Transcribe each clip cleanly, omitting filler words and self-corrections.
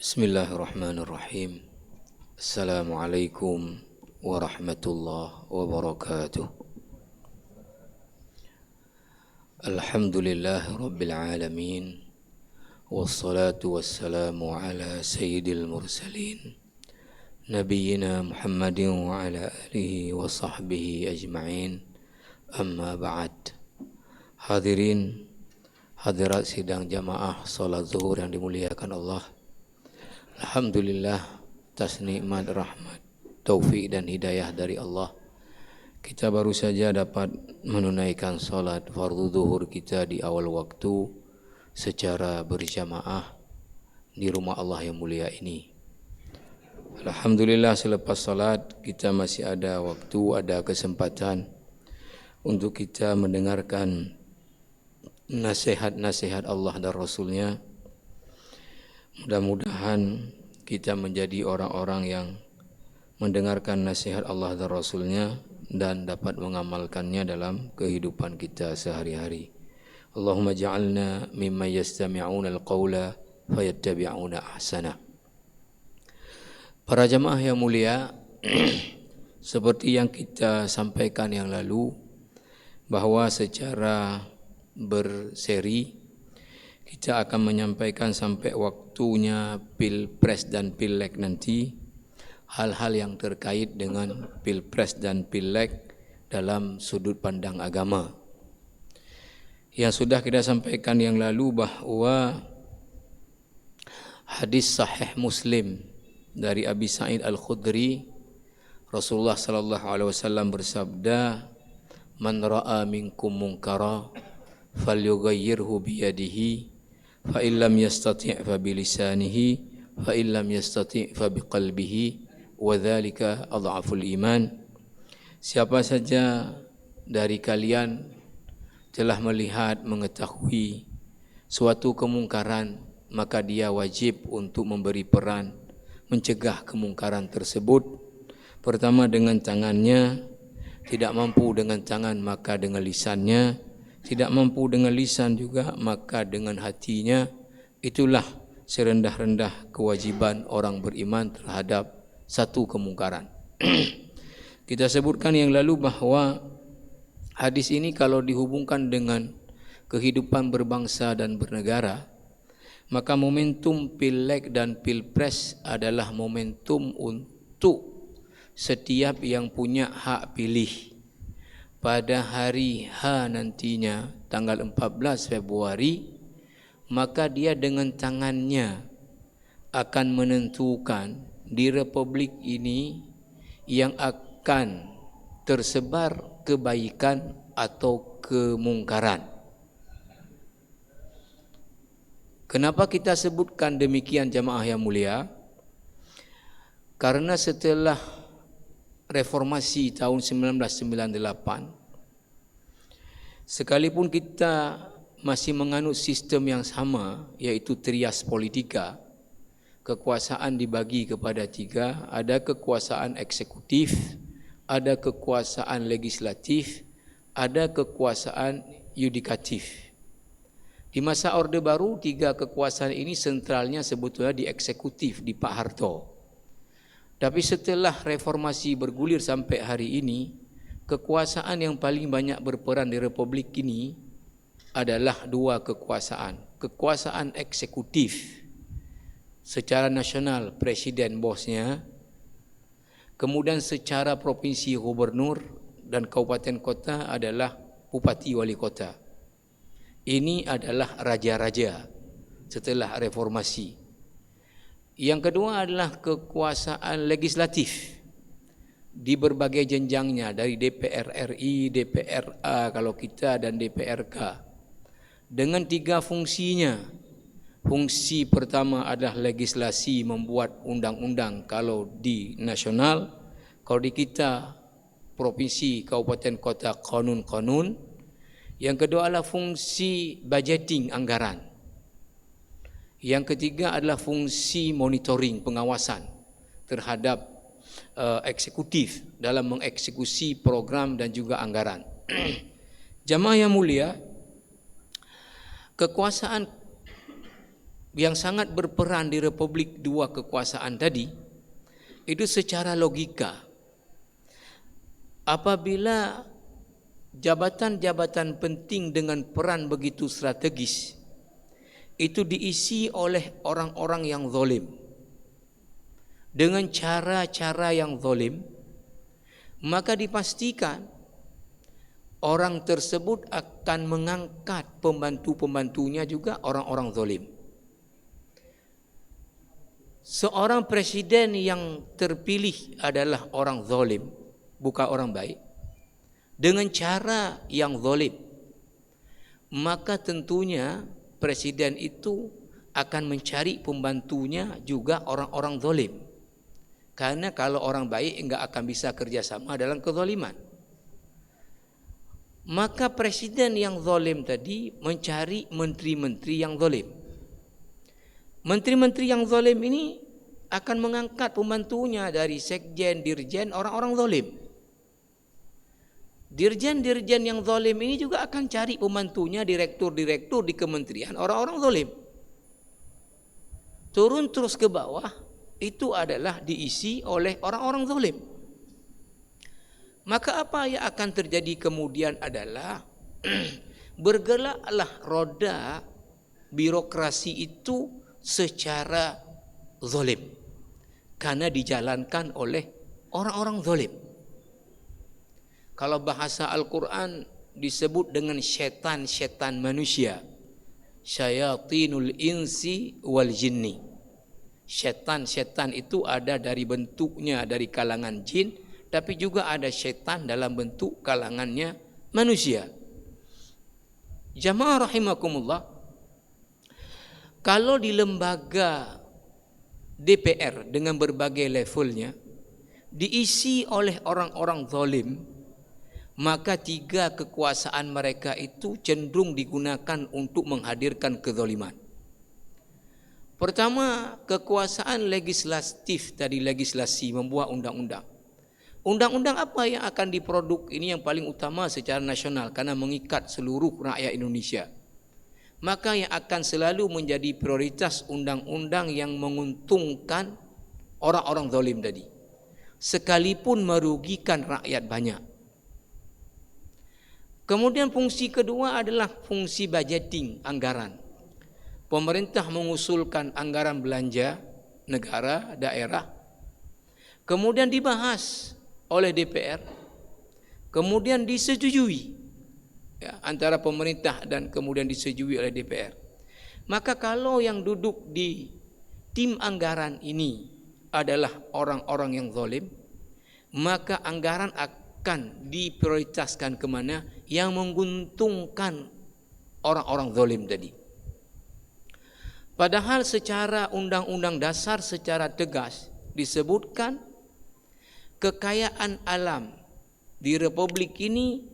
Bismillahirrahmanirrahim. Assalamualaikum warahmatullahi wabarakatuh. Alhamdulillahi rabbil alamin. Wassalatu wassalamu ala sayyidil mursalin Nabiyyina Muhammadin wa ala alihi wa sahbihi ajma'in. Amma ba'd. Hadirin hadirat sidang jamaah salat zuhur yang dimuliakan Allah. Alhamdulillah atas nikmat, rahmat, taufik dan hidayah dari Allah, kita baru saja dapat menunaikan salat fardu zuhur kita di awal waktu secara berjamaah di rumah Allah yang mulia ini. Alhamdulillah selepas salat kita masih ada waktu, ada kesempatan untuk kita mendengarkan nasihat-nasihat Allah dan Rasulnya. Mudah-mudahan kita menjadi orang-orang yang mendengarkan nasihat Allah dan Rasulnya dan dapat mengamalkannya dalam kehidupan kita sehari-hari. Allahumma ja'alna mimman yastami'una al-qawla fayattabi'una ahsana. Para jamaah yang mulia, seperti yang kita sampaikan yang lalu, bahwa secara berseri kita akan menyampaikan sampai waktunya Pilpres dan Pileg nanti hal-hal yang terkait dengan Pilpres dan Pileg dalam sudut pandang agama. Yang sudah kita sampaikan yang lalu bahwa hadis sahih Muslim dari Abi Sa'id Al-Khudri, Rasulullah sallallahu alaihi wasallam bersabda, "Man ra'a minkum munkara falyughayyirhu biyadihi fa illam yastati' fa bilisanihi fa illam yastati' fa biqalbihi wa dzalika adhaful iman." Siapa saja dari kalian telah melihat, mengetahui suatu kemungkaran, maka dia wajib untuk memberi peran mencegah kemungkaran tersebut. Pertama dengan tangannya, tidak mampu dengan tangan maka dengan lisannya, tidak mampu dengan lisan juga maka dengan hatinya. Itulah serendah-rendah kewajiban orang beriman terhadap satu kemungkaran. Kita sebutkan yang lalu bahwa hadis ini kalau dihubungkan dengan kehidupan berbangsa dan bernegara, maka momentum Pileg dan Pilpres adalah momentum untuk setiap yang punya hak pilih pada hari H nantinya tanggal 14 Februari, maka dia dengan tangannya akan menentukan di republik ini yang akan tersebar kebaikan atau kemungkaran. Kenapa kita sebutkan demikian jamaah yang mulia? Karena setelah reformasi tahun 1998, sekalipun kita masih menganut sistem yang sama, yaitu trias politika, kekuasaan dibagi kepada tiga, ada kekuasaan eksekutif, ada kekuasaan legislatif, ada kekuasaan yudikatif. Di masa Orde Baru, tiga kekuasaan ini sentralnya sebetulnya di eksekutif, di Pak Harto. Tapi setelah reformasi bergulir sampai hari ini, kekuasaan yang paling banyak berperan di republik ini adalah dua kekuasaan. Kekuasaan eksekutif secara nasional, presiden bosnya, kemudian secara provinsi gubernur dan kabupaten kota adalah bupati wali kota. Ini adalah raja-raja setelah reformasi. Yang kedua adalah kekuasaan legislatif di berbagai jenjangnya, dari DPR RI, DPRA kalau kita, dan DPRK. Dengan tiga fungsinya. Fungsi pertama adalah legislasi, membuat undang-undang kalau di nasional. Kalau di kita, provinsi, kabupaten, kota, kanun-kanun. Yang kedua adalah fungsi budgeting, anggaran. Yang ketiga adalah fungsi monitoring, pengawasan terhadap eksekutif dalam mengeksekusi program dan juga anggaran. Jamaah yang mulia, kekuasaan yang sangat berperan di Republik Dua Kekuasaan tadi, itu secara logika, apabila jabatan-jabatan penting dengan peran begitu strategis itu diisi oleh orang-orang yang zalim dengan cara-cara yang zalim, maka dipastikan orang tersebut akan mengangkat pembantu-pembantunya juga orang-orang zalim. Seorang presiden yang terpilih adalah orang zalim, bukan orang baik, dengan cara yang zalim, maka tentunya presiden itu akan mencari pembantunya juga orang-orang zalim. Karena kalau orang baik enggak akan bisa kerjasama dalam kezaliman. Maka presiden yang zalim tadi mencari menteri-menteri yang zalim. Menteri-menteri yang zalim ini akan mengangkat pembantunya dari sekjen, dirjen, orang-orang zalim. Dirjen-dirjen yang zalim ini juga akan cari pembantunya, direktur-direktur di kementerian, orang-orang zalim. Turun terus ke bawah, itu adalah diisi oleh orang-orang zalim. Maka apa yang akan terjadi kemudian adalah bergeraklah roda birokrasi itu secara zalim, karena dijalankan oleh orang-orang zalim. Kalau bahasa Al-Quran disebut dengan syaitan-syaitan manusia, syayatinul insi wal jinni. Syaitan-syaitan itu ada dari bentuknya dari kalangan jin, tapi juga ada syaitan dalam bentuk kalangannya manusia. Jamaah rahimakumullah, kalau di lembaga DPR dengan berbagai levelnya diisi oleh orang-orang zalim, maka tiga kekuasaan mereka itu cenderung digunakan untuk menghadirkan kezaliman. Pertama, kekuasaan legislatif tadi, legislasi, membuat undang-undang. Undang-undang apa yang akan diproduk ini yang paling utama secara nasional karena mengikat seluruh rakyat Indonesia. Maka yang akan selalu menjadi prioritas undang-undang yang menguntungkan orang-orang zalim tadi, sekalipun merugikan rakyat banyak. Kemudian fungsi kedua adalah fungsi budgeting, anggaran. Pemerintah mengusulkan anggaran belanja negara, daerah, kemudian dibahas oleh DPR, kemudian disetujui ya, antara pemerintah dan kemudian disetujui oleh DPR. Maka kalau yang duduk di tim anggaran ini adalah orang-orang yang zalim, maka anggaran akan diprioritaskan kemana yang menguntungkan orang-orang zalim tadi. Padahal secara undang-undang dasar secara tegas disebutkan kekayaan alam di Republik ini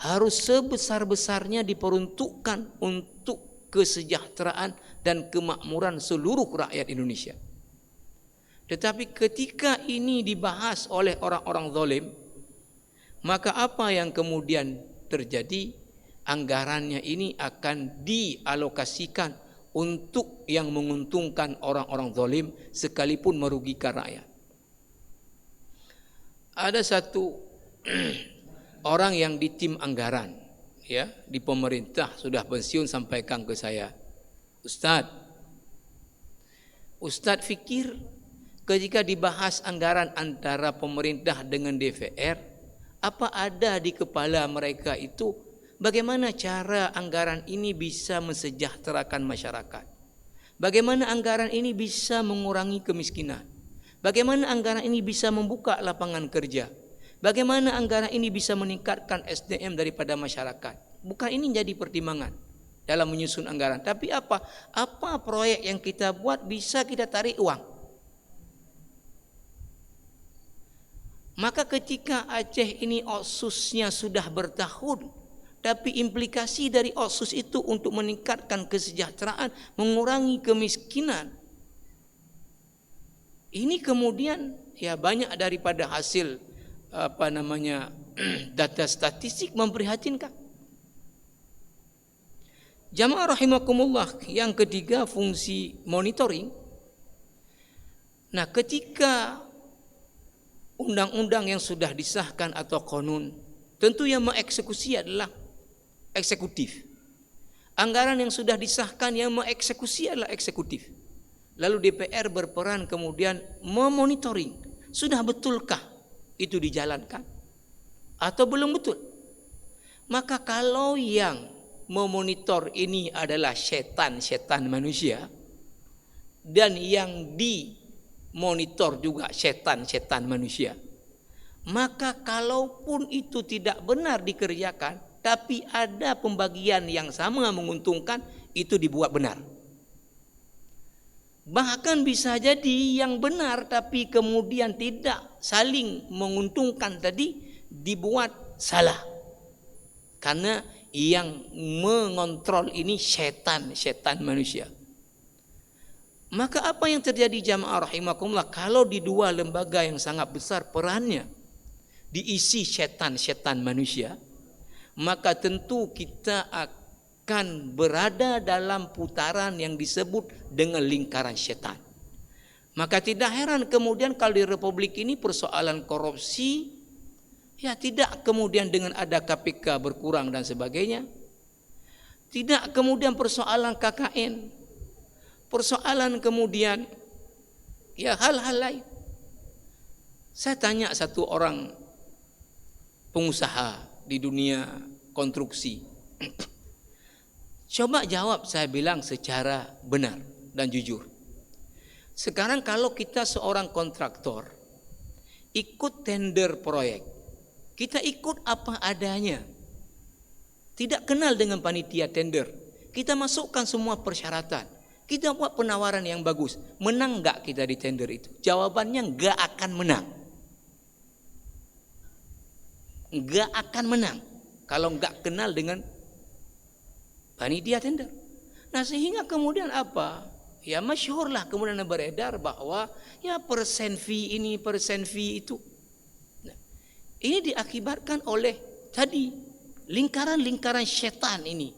harus sebesar-besarnya diperuntukkan untuk kesejahteraan dan kemakmuran seluruh rakyat Indonesia. Tetapi ketika ini dibahas oleh orang-orang zalim, maka apa yang kemudian terjadi? Anggarannya ini akan dialokasikan untuk yang menguntungkan orang-orang zalim sekalipun merugikan rakyat. Ada satu orang yang di tim anggaran ya di pemerintah sudah pensiun sampaikan ke saya, Ustadz fikir ketika dibahas anggaran antara pemerintah dengan DPR, apa ada di kepala mereka itu bagaimana cara anggaran ini bisa mensejahterakan masyarakat? Bagaimana anggaran ini bisa mengurangi kemiskinan? Bagaimana anggaran ini bisa membuka lapangan kerja? Bagaimana anggaran ini bisa meningkatkan SDM daripada masyarakat? Bukan ini jadi pertimbangan dalam menyusun anggaran. Tapi apa proyek yang kita buat bisa kita tarik uang? Maka ketika Aceh ini otsusnya sudah bertahun, tapi implikasi dari otsus itu untuk meningkatkan kesejahteraan, mengurangi kemiskinan. Ini kemudian ya banyak daripada hasil data statistik memprihatinkan. Jamaah rahimakumullah, yang ketiga fungsi monitoring. Nah, ketika undang-undang yang sudah disahkan atau konun, tentu yang mengeksekusi adalah eksekutif. Anggaran yang sudah disahkan yang mengeksekusi adalah eksekutif. Lalu DPR berperan kemudian memonitoring, sudah betulkah itu dijalankan atau belum betul. Maka kalau yang memonitor ini adalah setan manusia, dan yang dimonitor juga setan manusia, maka kalaupun itu tidak benar dikerjakan, tapi ada pembagian yang sama menguntungkan, itu dibuat benar. Bahkan bisa jadi yang benar tapi kemudian tidak saling menguntungkan tadi dibuat salah, karena yang mengontrol ini setan manusia. Maka apa yang terjadi jamaah rahimakumullah, kalau di dua lembaga yang sangat besar perannya diisi setan manusia, maka tentu kita akan berada dalam putaran yang disebut dengan lingkaran setan. Maka tidak heran kemudian kalau di Republik ini persoalan korupsi, ya tidak kemudian dengan ada KPK berkurang dan sebagainya. Tidak kemudian persoalan KKN, persoalan kemudian ya hal-hal lain. Saya tanya satu orang pengusaha di dunia konstruksi. Coba jawab, saya bilang secara benar dan jujur. Sekarang kalau kita seorang kontraktor ikut tender proyek, kita ikut apa adanya, tidak kenal dengan panitia tender, kita masukkan semua persyaratan, kita buat penawaran yang bagus, menang enggak kita di tender itu? Jawabannya enggak akan menang. Enggak akan menang kalau enggak kenal dengan panitia tender. Nah, sehingga kemudian apa? Ya masyhurlah kemudian beredar bahwa ya persen fee ini, persen fee itu. Ini diakibatkan oleh tadi lingkaran-lingkaran setan ini,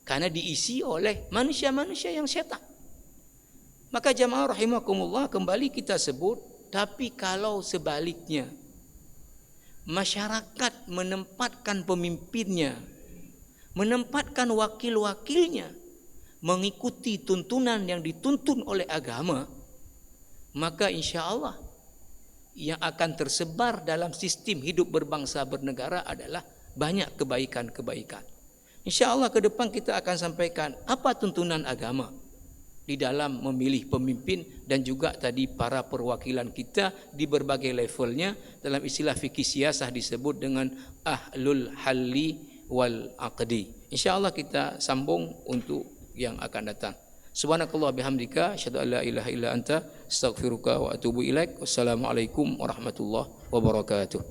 karena diisi oleh manusia-manusia yang setan. Maka jamaah rahimakumullah, kembali kita sebut, tapi kalau sebaliknya masyarakat menempatkan pemimpinnya, menempatkan wakil-wakilnya mengikuti tuntunan yang dituntun oleh agama, maka insya Allah yang akan tersebar dalam sistem hidup berbangsa bernegara adalah banyak kebaikan-kebaikan. Insya Allah ke depan kita akan sampaikan apa tuntunan agama di dalam memilih pemimpin dan juga tadi para perwakilan kita di berbagai levelnya. Dalam istilah fikih siasah disebut dengan ahlul halli wal aqdi. Insya Allah kita sambung untuk yang akan datang. Subhanakallah bihamdika asyhadu an la ilaha illa anta astaghfiruka wa atubu ilaik. Wassalamualaikum warahmatullahi wabarakatuh.